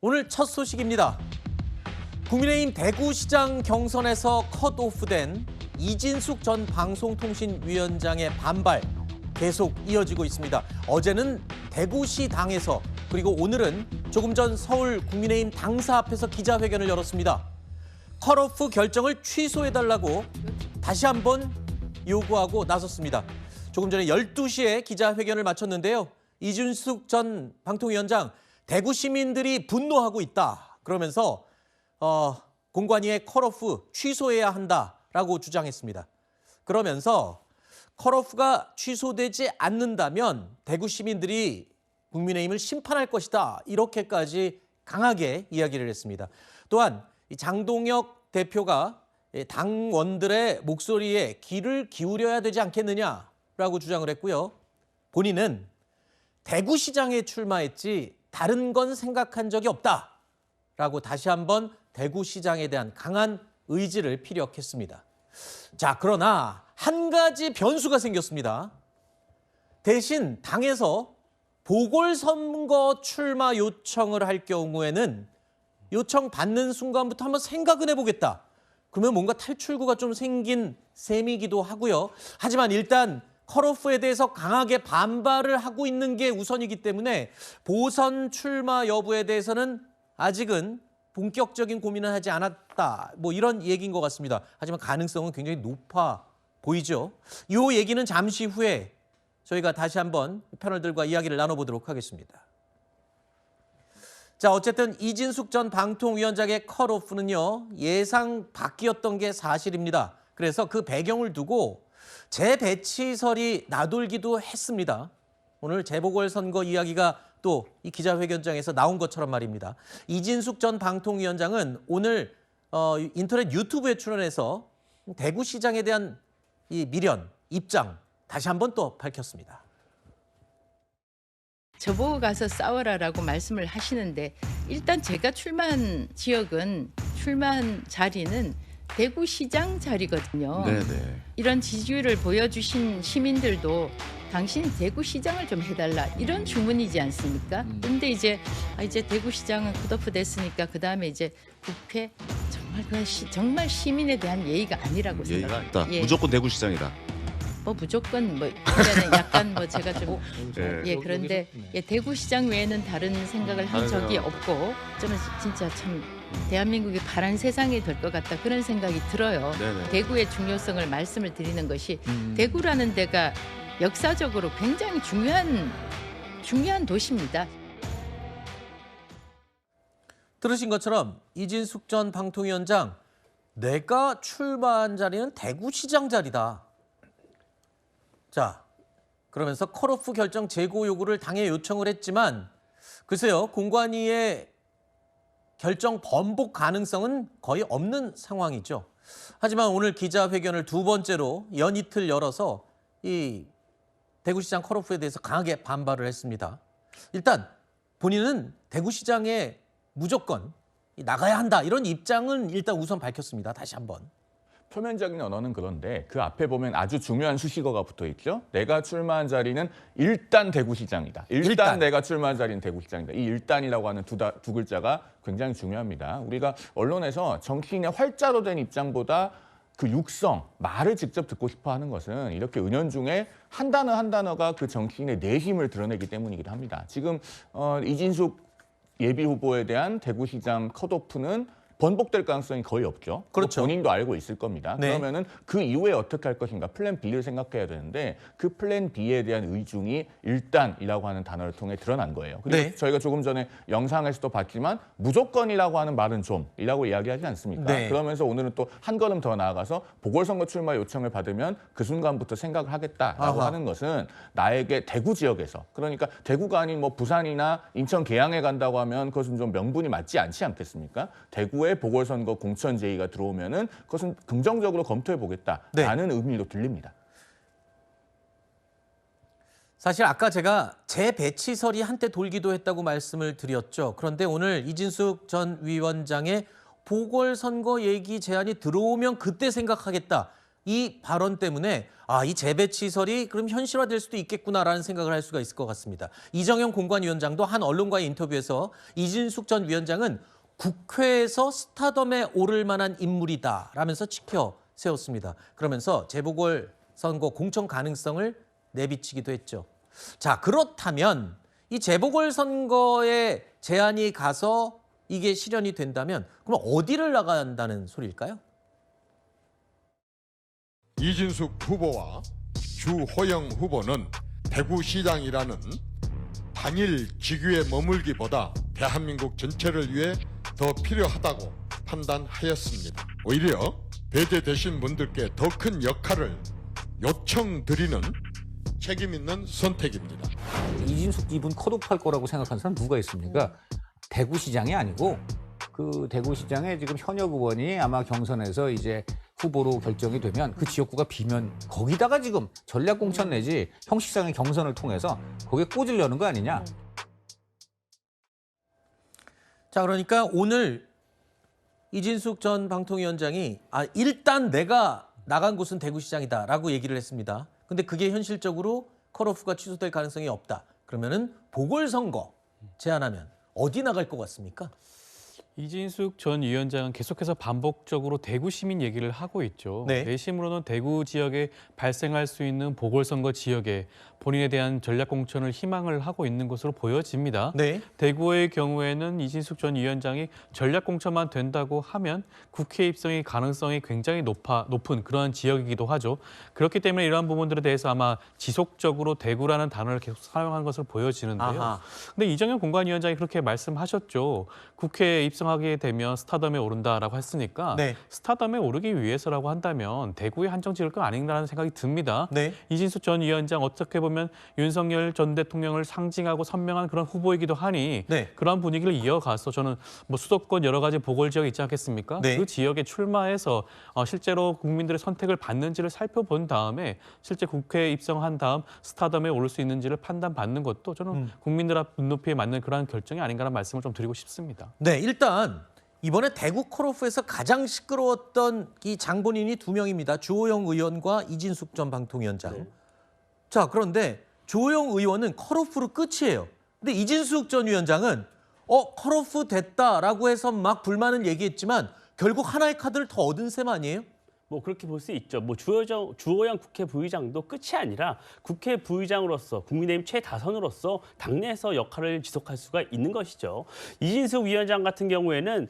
오늘 첫 소식입니다. 국민의힘 대구시장 경선에서 컷오프된 이진숙 전 방송통신위원장의 반발 계속 이어지고 있습니다. 어제는 대구시 당에서, 그리고 오늘은 조금 전 서울 국민의힘 당사 앞에서 기자회견을 열었습니다. 컷오프 결정을 취소해달라고 다시 한번 요구하고 나섰습니다. 조금 전에 12시에 기자회견을 마쳤는데요. 이진숙 전 방통위원장, 대구 시민들이 분노하고 있다. 그러면서 공관위의 컷오프 취소해야 한다라고 주장했습니다. 그러면서 컷오프가 취소되지 않는다면 대구 시민들이 국민의힘을 심판할 것이다. 이렇게까지 강하게 이야기를 했습니다. 또한 장동혁 대표가 당원들의 목소리에 귀를 기울여야 되지 않겠느냐라고 주장을 했고요. 본인은 대구시장에 출마했지 다른 건 생각한 적이 없다라고 다시 한번 대구시장에 대한 강한 의지를 피력했습니다. 자, 그러나 한 가지 변수가 생겼습니다. 대신 당에서 보궐선거 출마 요청을 할 경우에는 요청 받는 순간부터 한번 생각은 해보겠다. 그러면 뭔가 탈출구가 좀 생긴 셈이기도 하고요. 하지만 일단 컷오프에 대해서 강하게 반발을 하고 있는 게 우선이기 때문에 보선 출마 여부에 대해서는 아직은 본격적인 고민을 하지 않았다. 뭐 이런 얘기인 것 같습니다. 하지만 가능성은 굉장히 높아 보이죠. 이 얘기는 잠시 후에 저희가 다시 한번 패널들과 이야기를 나눠보도록 하겠습니다. 자, 어쨌든 이진숙 전 방통위원장의 컷오프는요, 예상 밖이었던 게 사실입니다. 그래서 그 배경을 두고 재배치설이 나돌기도 했습니다. 오늘 재보궐선거 이야기가 또 이 기자회견장에서 나온 것처럼 말입니다. 이진숙 전 방통위원장은 오늘 인터넷 유튜브에 출연해서 대구시장에 대한 이 미련, 입장 다시 한번 또 밝혔습니다. 저보고 가서 싸워라라고 말씀을 하시는데, 일단 제가 출마한 지역은, 출마한 자리는 대구시장 자리거든요. 네네. 이런 지지율을 보여주신 시민들도 당신 대구시장을 좀 해달라, 이런 주문이지 않습니까? 근데 이제 대구시장은 컷오프 됐으니까 그 다음에 이제 국회, 정말 시민에 대한 예의가 아니라고 예의가 생각합니다. 있다. 무조건 대구시장이다. 무조건 그러니까는 약간 제가 좀 그런데 네. 대구시장 외에는 다른 생각을 한 적이 없고, 저는 진짜 참 대한민국이 파란 세상이 될 것 같다, 그런 생각이 들어요. 네네. 대구의 중요성을 말씀을 드리는 것이, 대구라는 데가 역사적으로 굉장히 중요한 도시입니다. 들으신 것처럼 이진숙 전 방통위원장, 내가 출마한 자리는 대구시장 자리다. 자, 그러면서 컷오프 결정 재고 요구를 당에 요청을 했지만, 글쎄요, 공관위의 결정 번복 가능성은 거의 없는 상황이죠. 하지만 오늘 기자회견을 두 번째로 연이틀 열어서 이 대구시장 컷오프에 대해서 강하게 반발을 했습니다. 일단 본인은 대구시장에 무조건 나가야 한다, 이런 입장은 일단 우선 밝혔습니다. 다시 한번. 표면적인 언어는 그런데 그 앞에 보면 아주 중요한 수식어가 붙어 있죠. 내가 출마한 자리는 일단 대구시장이다. 일단 내가 출마한 자리는 대구시장이다. 이 일단이라고 하는 두 글자가 굉장히 중요합니다. 우리가 언론에서 정치인의 활자로 된 입장보다 그 육성, 말을 직접 듣고 싶어 하는 것은 이렇게 은연중에 한 단어 한 단어가 그 정치인의 내심을 드러내기 때문이기도 합니다. 지금 이진숙 예비후보에 대한 대구시장 컷오프는 번복될 가능성이 거의 없죠. 그렇죠. 본인도 알고 있을 겁니다. 네. 그러면은 그 이후에 어떻게 할 것인가, 플랜 B를 생각해야 되는데, 그 플랜 B에 대한 의중이 일단이라고 하는 단어를 통해 드러난 거예요. 그리고 네. 저희가 조금 전에 영상에서도 봤지만 무조건이라고 하는 말은 좀이라고 이야기하지 않습니까? 네. 그러면서 오늘은 또 한 걸음 더 나아가서 보궐선거 출마 요청을 받으면 그 순간부터 생각을 하겠다라고 아하. 하는 것은, 나에게 대구 지역에서, 그러니까 대구가 아닌 뭐 부산이나 인천 계양에 간다고 하면 그것은 좀 명분이 맞지 않지 않겠습니까? 대구에 보궐선거 공천 제의가 들어오면은 그것은 긍정적으로 검토해 보겠다라는 의미로 들립니다. 사실 아까 제가 재배치설이 한때 돌기도 했다고 말씀을 드렸죠. 그런데 오늘 이진숙 전 위원장의 보궐선거 얘기 제안이 들어오면 그때 생각하겠다. 이 발언 때문에 이 재배치설이 그럼 현실화될 수도 있겠구나라는 생각을 할 수가 있을 것 같습니다. 이정현 공관위원장도 한 언론과의 인터뷰에서 이진숙 전 위원장은 국회에서 스타덤에 오를 만한 인물이다라면서 치켜 세웠습니다. 그러면서 재보궐선거 공천 가능성을 내비치기도 했죠. 자, 그렇다면 이 재보궐선거에 제안이 가서 이게 실현이 된다면 그럼 어디를 나간다는 소리일까요? 이진숙 후보와 주호영 후보는 대구시장이라는 단일 직위에 머물기보다 대한민국 전체를 위해 더 필요하다고 판단하였습니다. 오히려 배제되신 분들께 더 큰 역할을 요청드리는 책임 있는 선택입니다. 이진숙 이분 컷오프할 거라고 생각하는 사람 누가 있습니까? 대구시장이 아니고 그 대구시장에 지금 현역 의원이 아마 경선에서 이제 후보로 결정이 되면 그 지역구가 비면 거기다가 지금 전략공천 내지 형식상의 경선을 통해서 거기에 꽂으려는 거 아니냐? 자, 그러니까 오늘 이진숙 전 방통위원장이 일단 내가 나간 곳은 대구시장이다라고 얘기를 했습니다. 근데 그게 현실적으로 컷오프가 취소될 가능성이 없다. 그러면은 보궐선거 제안하면 어디 나갈 것 같습니까? 이진숙 전 위원장은 계속해서 반복적으로 대구 시민 얘기를 하고 있죠. 네. 내심으로는 대구 지역에 발생할 수 있는 보궐선거 지역에 본인에 대한 전략공천을 희망을 하고 있는 것으로 보여집니다. 네. 대구의 경우에는 이진숙 전 위원장이 전략공천만 된다고 하면 국회 입성의 가능성이 굉장히 높은 그런 지역이기도 하죠. 그렇기 때문에 이러한 부분들에 대해서 아마 지속적으로 대구라는 단어를 계속 사용한 것으로 보여지는데요. 근데 이정현 공관위원장이 그렇게 말씀하셨죠. 국회에 입성하게 되면 스타덤에 오른다라고 했으니까 네. 스타덤에 오르기 위해서라고 한다면 대구에 한정 지을 건 아닌가라는 생각이 듭니다. 네. 이진숙 전 위원장 어떻게 보면 윤석열 전 대통령을 상징하고 선명한 그런 후보이기도 하니 네. 그런 분위기를 이어가서 저는 뭐 수도권 여러 가지 보궐 지역이 있지 않겠습니까? 네. 그 지역에 출마해서 실제로 국민들의 선택을 받는지를 살펴본 다음에 실제 국회에 입성한 다음 스타덤에 오를 수 있는지를 판단받는 것도 저는 국민들 앞 눈높이에 맞는 그러한 결정이 아닌가라는 말씀을 좀 드리고 싶습니다. 네, 일단 이번에 대구 컷오프에서 가장 시끄러웠던 이 장본인이 두 명입니다. 주호영 의원과 이진숙 전 방통위원장. 네. 자, 그런데 주호영 의원은 컷오프로 끝이에요. 근데 이진숙 전 위원장은 컷오프 됐다라고 해서 막 불만을 얘기했지만 결국 하나의 카드를 더 얻은 셈 아니에요? 뭐 그렇게 볼 수 있죠. 뭐 주호영 국회 부의장도 끝이 아니라 국회 부의장으로서 국민의힘 최다선으로서 당내에서 역할을 지속할 수가 있는 것이죠. 이진숙 위원장 같은 경우에는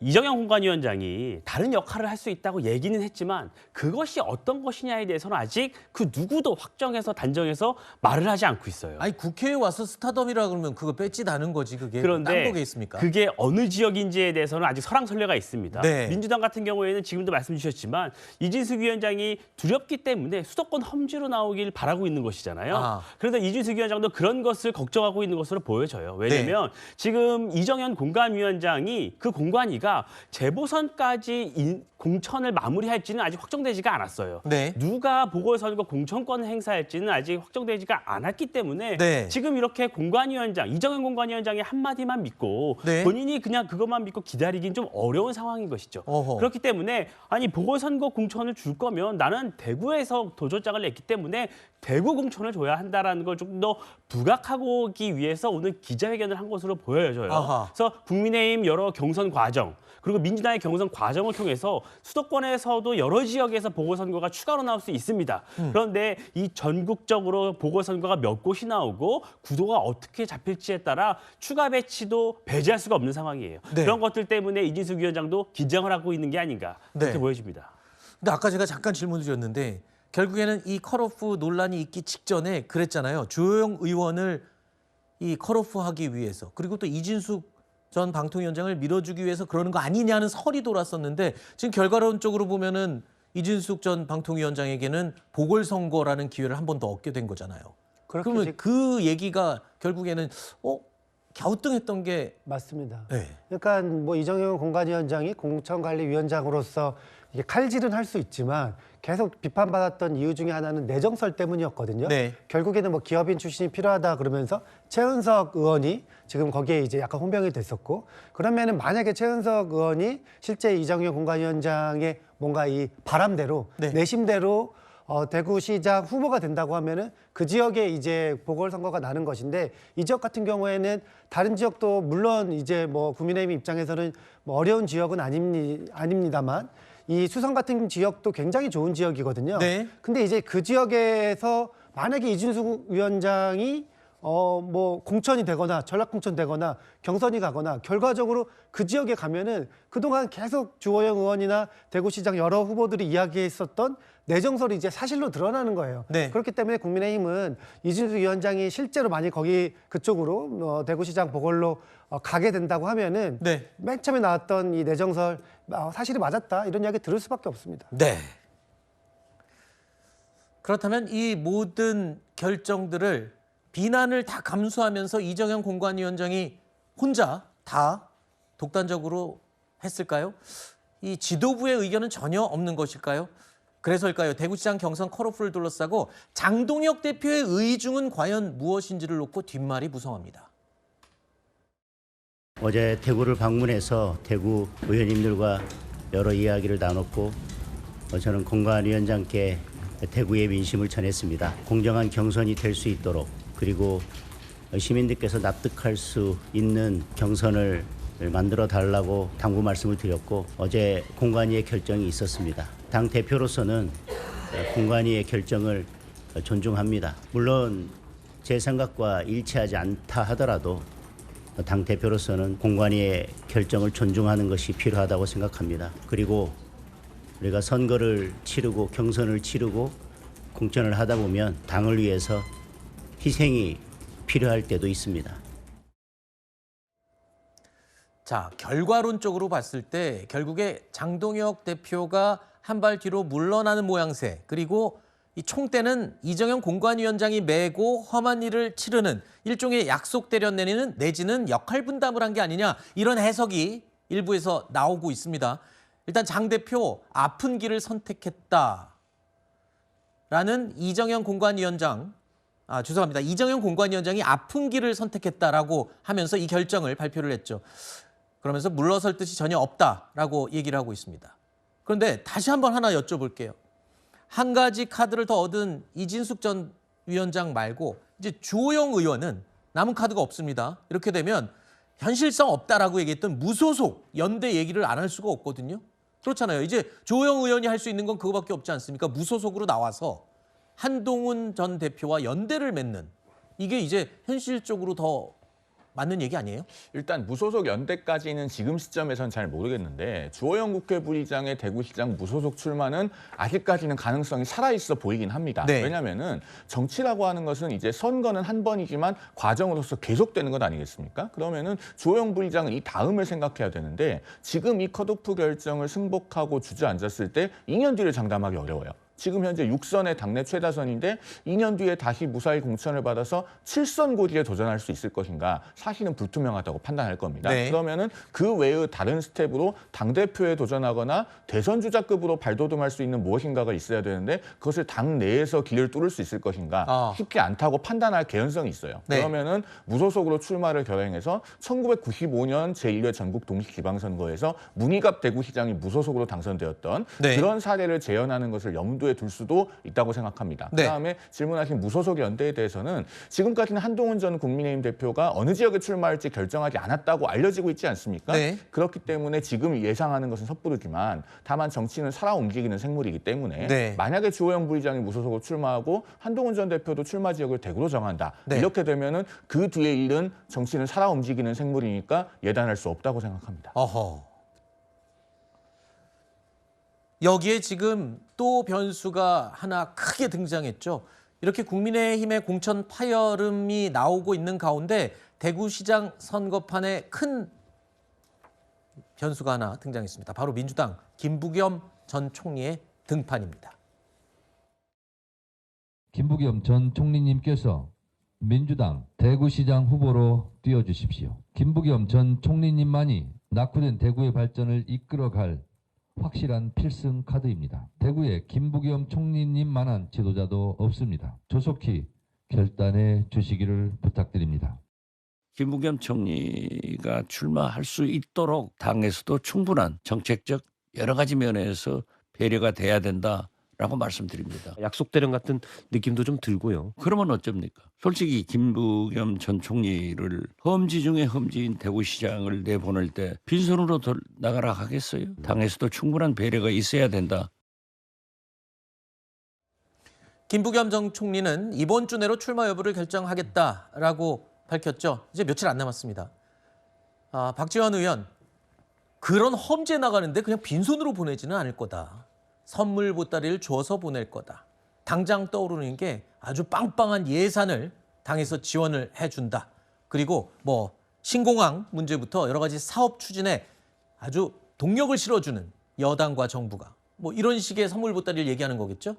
이정현 공관위원장이 다른 역할을 할 수 있다고 얘기는 했지만 그것이 어떤 것이냐에 대해서는 아직 그 누구도 확정해서 단정해서 말을 하지 않고 있어요. 아니 국회에 와서 스타덤이라 그러면 그거 뺏지다는 거지 그게 그런데 딴 거게 있습니까? 그게 어느 지역인지에 대해서는 아직 설왕설래가 있습니다. 네. 민주당 같은 경우에는 지금도 말씀 주셨지만 이진숙 위원장이 두렵기 때문에 수도권 험지로 나오길 바라고 있는 것이잖아요. 그런데 이진숙 위원장도 그런 것을 걱정하고 있는 것으로 보여져요. 왜냐하면 지금 이정현 공관위원장이 그 공관위가 재보선까지 공천을 마무리할지는 아직 확정되지가 않았어요. 네. 누가 보궐선거 공천권을 행사할지는 아직 확정되지가 않았기 때문에 네. 지금 이렇게 공관위원장, 이정현 공관위원장의 한마디만 믿고 네. 본인이 그냥 그것만 믿고 기다리긴 좀 어려운 상황인 것이죠. 어허. 그렇기 때문에 보궐선거 공천을 줄 거면 나는 대구에서 도전장을 냈기 때문에 대구 공천을 줘야 한다라는 걸 좀 더 부각하기 위해서 오늘 기자회견을 한 것으로 보여져요. 아하. 그래서 국민의힘 여러 경선 과정 그리고 민주당의 경선 과정을 통해서 수도권에서도 여러 지역에서 보궐선거가 추가로 나올 수 있습니다. 그런데 이 전국적으로 보궐선거가 몇 곳이 나오고 구도가 어떻게 잡힐지에 따라 추가 배치도 배제할 수가 없는 상황이에요. 네. 그런 것들 때문에 이진숙 위원장도 긴장을 하고 있는 게 아닌가 그렇게 네. 보여집니다. 근데 아까 제가 잠깐 질문 드렸는데 결국에는 이 컷오프 논란이 있기 직전에 그랬잖아요. 주호영 의원을 이 컷오프하기 위해서 그리고 또 이진숙 전 방통위원장을 밀어주기 위해서 그러는 거 아니냐는 설이 돌았었는데 지금 결과론적으로 보면은 이진숙 전 방통위원장에게는 보궐선거라는 기회를 한 번 더 얻게 된 거잖아요. 그러면 그 얘기가 결국에는 갸우뚱했던 게 맞습니다. 네. 그러니까 뭐 이정현 공관위원장이 공천관리위원장으로서 이게 칼질은 할 수 있지만 계속 비판받았던 이유 중에 하나는 내정설 때문이었거든요. 네. 결국에는 뭐 기업인 출신이 필요하다 그러면서 최은석 의원이 지금 거기에 이제 약간 혼병이 됐었고, 그러면은 만약에 최은석 의원이 실제 이정현 공관위원장의 뭔가 이 바람대로 네. 내심대로 대구시장 후보가 된다고 하면은 그 지역에 이제 보궐선거가 나는 것인데, 이 지역 같은 경우에는 다른 지역도 물론 이제 뭐 국민의힘 입장에서는 뭐 어려운 지역은 아닙니다만 이 수성 같은 지역도 굉장히 좋은 지역이거든요. 네. 근데 이제 그 지역에서 만약에 이준숙 위원장이 뭐 공천이 되거나 전략 공천 되거나 경선이 가거나 결과적으로 그 지역에 가면은 그동안 계속 주호영 의원이나 대구시장 여러 후보들이 이야기했었던 내정설이 이제 사실로 드러나는 거예요. 네. 그렇기 때문에 국민의힘은 이준숙 위원장이 실제로 많이 거기 그쪽으로 대구시장 보궐로 가게 된다고 하면은 네. 맨 처음에 나왔던 이 내정설 사실이 맞았다 이런 이야기 들을 수밖에 없습니다. 네. 그렇다면 이 모든 결정들을 비난을 다 감수하면서 이정현 공관위원장이 혼자 다 독단적으로 했을까요? 이 지도부의 의견은 전혀 없는 것일까요? 그래서일까요? 대구시장 경선 컷오프를 둘러싸고 장동혁 대표의 의중은 과연 무엇인지를 놓고 뒷말이 무성합니다. 어제 대구를 방문해서 대구 의원님들과 여러 이야기를 나눴고 저는 공관위원장께 대구의 민심을 전했습니다. 공정한 경선이 될 수 있도록, 그리고 시민들께서 납득할 수 있는 경선을 만들어 달라고 당부 말씀을 드렸고, 어제 공관위의 결정이 있었습니다. 당 대표로서는 공관위의 결정을 존중합니다. 물론 제 생각과 일치하지 않다 하더라도 당 대표로서는 공관위의 결정을 존중하는 것이 필요하다고 생각합니다. 그리고 우리가 선거를 치르고 경선을 치르고 공천을 하다 보면 당을 위해서 희생이 필요할 때도 있습니다. 자, 결과론적으로 봤을 때 결국에 장동혁 대표가 한 발 뒤로 물러나는 모양새, 그리고 이 총대는 이정현 공관위원장이 메고 험한 일을 치르는 일종의 약속 대련 내지는 역할 분담을 한 게 아니냐, 이런 해석이 일부에서 나오고 있습니다. 일단 장 대표 아픈 길을 선택했다라는 이정현 공관위원장이 아픈 길을 선택했다라고 하면서 이 결정을 발표를 했죠. 그러면서 물러설 뜻이 전혀 없다라고 얘기를 하고 있습니다. 그런데 다시 한번 하나 여쭤볼게요. 한 가지 카드를 더 얻은 이진숙 전 위원장 말고 이제 주호영 의원은 남은 카드가 없습니다. 이렇게 되면 현실성 없다라고 얘기했던 무소속 연대 얘기를 안 할 수가 없거든요. 그렇잖아요. 이제 주호영 의원이 할 수 있는 건 그거밖에 없지 않습니까? 무소속으로 나와서 한동훈 전 대표와 연대를 맺는, 이게 이제 현실적으로 더 맞는 얘기 아니에요? 일단 무소속 연대까지는 지금 시점에선 잘 모르겠는데, 주호영 국회 부의장의 대구시장 무소속 출마는 아직까지는 가능성이 살아있어 보이긴 합니다. 네. 왜냐하면은 정치라고 하는 것은 이제 선거는 한 번이지만 과정으로서 계속되는 것 아니겠습니까? 그러면은 주호영 부의장은 이 다음을 생각해야 되는데, 지금 이 컷오프 결정을 승복하고 주저앉았을 때 2년 뒤를 장담하기 어려워요. 지금 현재 6선의 당내 최다선인데 2년 뒤에 다시 무사히 공천을 받아서 7선 고지에 도전할 수 있을 것인가, 사실은 불투명하다고 판단할 겁니다. 네. 그러면은 그 외의 다른 스텝으로 당대표에 도전하거나 대선 주자급으로 발돋움할 수 있는 무엇인가가 있어야 되는데, 그것을 당 내에서 길을 뚫을 수 있을 것인가 쉽지 않다고 판단할 개연성이 있어요. 네. 그러면은 무소속으로 출마를 결행해서 1995년 제1회 전국 동시지방선거에서 문희갑 대구시장이 무소속으로 당선되었던 네. 그런 사례를 재현하는 것을 염두에 둘 수도 있다고 생각합니다. 네. 그다음에 질문하신 무소속 연대에 대해서는 지금까지는 한동훈 전 국민의힘 대표가 어느 지역에 출마할지 결정하지 않았다고 알려지고 있지 않습니까? 네. 그렇기 때문에 지금 예상하는 것은 섣부르지만, 다만 정치는 살아 움직이는 생물이기 때문에 네. 만약에 주호영 부의장이 무소속으로 출마하고 한동훈 전 대표도 출마 지역을 대구로 정한다. 네. 이렇게 되면은 그 뒤에 일은 정치는 살아 움직이는 생물이니까 예단할 수 없다고 생각합니다. 어허. 여기에 지금 또 변수가 하나 크게 등장했죠. 이렇게 국민의힘의 공천 파열음이 나오고 있는 가운데 대구시장 선거판에 큰 변수가 하나 등장했습니다. 바로 민주당 김부겸 전 총리의 등판입니다. 김부겸 전 총리님께서 민주당 대구시장 후보로 뛰어주십시오. 김부겸 전 총리님만이 낙후된 대구의 발전을 이끌어갈 확실한 필승 카드입니다. 대구에 김부겸 총리님만한 지도자도 없습니다. 조속히 결단해 주시기를 부탁드립니다. 김부겸 총리가 출마할 수 있도록 당에서도 충분한 정책적 여러 가지 면에서 배려가 돼야 된다라고 말씀드립니다. 약속대령 같은 느낌도 좀 들고요. 그러면 어쩝니까? 솔직히 김부겸 전 총리를 험지 중에 험지인 대구시장을 내보낼 때 빈손으로 나가라 하겠어요? 당에서도 충분한 배려가 있어야 된다. 김부겸 전 총리는 이번 주 내로 출마 여부를 결정하겠다라고 밝혔죠. 이제 며칠 안 남았습니다. 박지원 의원, 그런 험지에 나가는데 그냥 빈손으로 보내지는 않을 거다. 선물 보따리를 줘서 보낼 거다. 당장 떠오르는 게 아주 빵빵한 예산을 당에서 지원을 해준다. 그리고 뭐 신공항 문제부터 여러 가지 사업 추진에 아주 동력을 실어주는 여당과 정부가 뭐 이런 식의 선물 보따리를 얘기하는 거겠죠?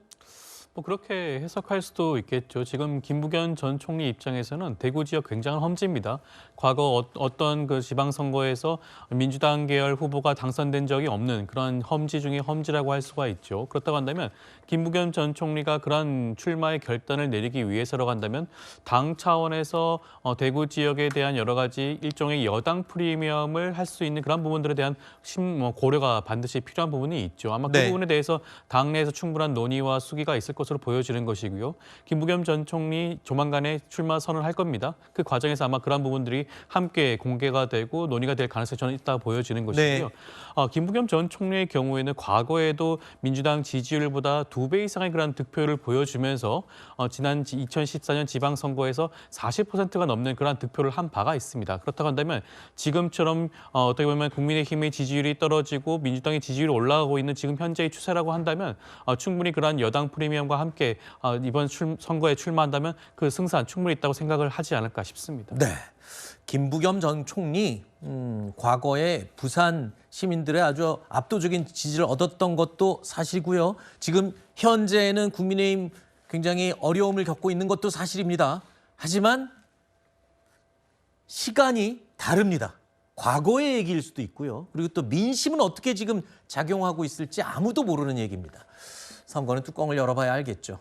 뭐 그렇게 해석할 수도 있겠죠. 지금 김부겸 전 총리 입장에서는 대구 지역 굉장한 험지입니다. 과거 어떤 그 지방선거에서 민주당 계열 후보가 당선된 적이 없는 그런 험지 중에 험지라고 할 수가 있죠. 그렇다고 한다면 김부겸 전 총리가 그런 출마의 결단을 내리기 위해서라고 한다면 당 차원에서 대구 지역에 대한 여러 가지 일종의 여당 프리미엄을 할 수 있는 그런 부분들에 대한 고려가 반드시 필요한 부분이 있죠. 아마 그 네. 부분에 대해서 당내에서 충분한 논의와 수기가 있을 것으로 보여지는 것이고요. 김부겸 전 총리 조만간에 출마 선언할 겁니다. 그 과정에서 아마 그런 부분들이 함께 공개가 되고 논의가 될 가능성이 저는 있다 보여지는 것이고요. 네. 김부겸 전 총리의 경우에는 과거에도 민주당 지지율보다 2배 이상의 그런 득표를 보여주면서 지난 2014년 지방선거에서 40%가 넘는 그런 득표를 한 바가 있습니다. 그렇다고 한다면 지금처럼 어떻게 보면 국민의힘의 지지율이 떨어지고 민주당의 지지율이 올라가고 있는 지금 현재의 추세라고 한다면 충분히 그러한 여당 프리미엄과 함께 이번 선거에 출마한다면 그 승산 충분히 있다고 생각을 하지 않을까 싶습니다. 네. 김부겸 전 총리 과거에 부산 시민들의 아주 압도적인 지지를 얻었던 것도 사실이고요. 지금 현재는 국민의힘 굉장히 어려움을 겪고 있는 것도 사실입니다. 하지만 시간이 다릅니다. 과거의 얘기일 수도 있고요. 그리고 또 민심은 어떻게 지금 작용하고 있을지 아무도 모르는 얘기입니다. 선거는 뚜껑을 열어봐야 알겠죠.